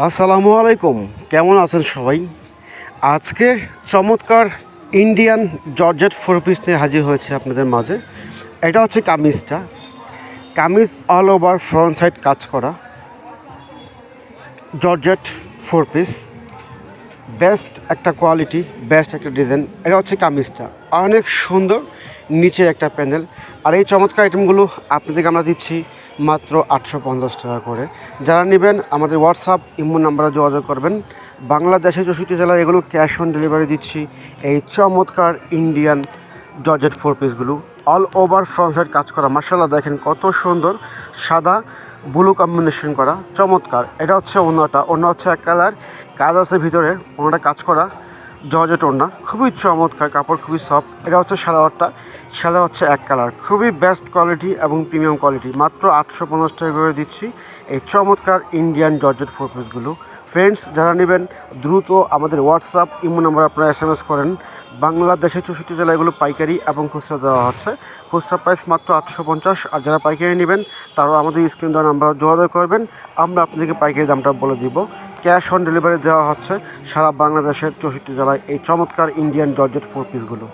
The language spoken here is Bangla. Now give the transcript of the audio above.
আসসালামু আলাইকুম, কেমন আছেন সবাই? আজকে চমৎকার ইন্ডিয়ান জর্জেট ফোর পিস নিয়ে হাজির হয়েছে আপনাদের মাঝে। এটা হচ্ছে কামিজটা। Kameez all over front side কাজ করা জর্জেট ফোর পিস। বেস্ট একটা কোয়ালিটি, বেস্ট একটা ডিজাইন। এটা হচ্ছে কামিজটা, অনেক সুন্দর। নিচে একটা প্যানেল। আর এই চমৎকার আইটেমগুলো আপনাদেরকে আমরা দিচ্ছি মাত্র 850 টাকা করে। যারা নেবেন আমাদের হোয়াটসঅ্যাপ ইমো নাম্বারে যোগাযোগ করবেন। বাংলাদেশের 64 জেলায় এগুলো ক্যাশ অন ডেলিভারি দিচ্ছি। এই চমৎকার ইন্ডিয়ান জর্জেট ফোর পিসগুলো অল ওভার ফ্রন্ট সাইড কাজ করা। মার্শাল্লাহ, দেখেন কত সুন্দর, সাদা ব্লু কম্বিনেশন করা, চমৎকার। এটা হচ্ছে ওড়নাটা, ওড়না হচ্ছে এক কালার, কাজ আছে ভিতরে, ওড়নাটা কাজ করা জর্জেট ওড়না, খুবই চমৎকার, কাপড় খুবই সফট। এটা হচ্ছে সালোয়ারটা, সালোয়ার হচ্ছে এক কালার, খুবই বেস্ট কোয়ালিটি এবং প্রিমিয়াম কোয়ালিটি। মাত্র 850 টাকা করে দিচ্ছি এই চমৎকার ইন্ডিয়ান জর্জেট ফোর পিসগুলো। ফ্রেন্ডস, যারা নেবেন দ্রুত আমাদের হোয়াটসঅ্যাপ ইমো নাম্বার আপনারা SMS করেন। বাংলাদেশের 64 জেলায় এগুলো পাইকারি এবং খুচরা দেওয়া হচ্ছে। খুচরা প্রাইস মাত্র 850। আর যারা পাইকারি নেবেন তারাও আমাদের স্ক্রিন দেওয়া নাম্বার যোগাযোগ করবেন, আমরা আপনাদেরকে পাইকারি দামটা বলে দিব। ক্যাশ অন ডেলিভারি দেওয়া হচ্ছে সারা বাংলাদেশের 64 জেলায় এই চমৎকার ইন্ডিয়ান জর্জেট ফোর পিসগুলো।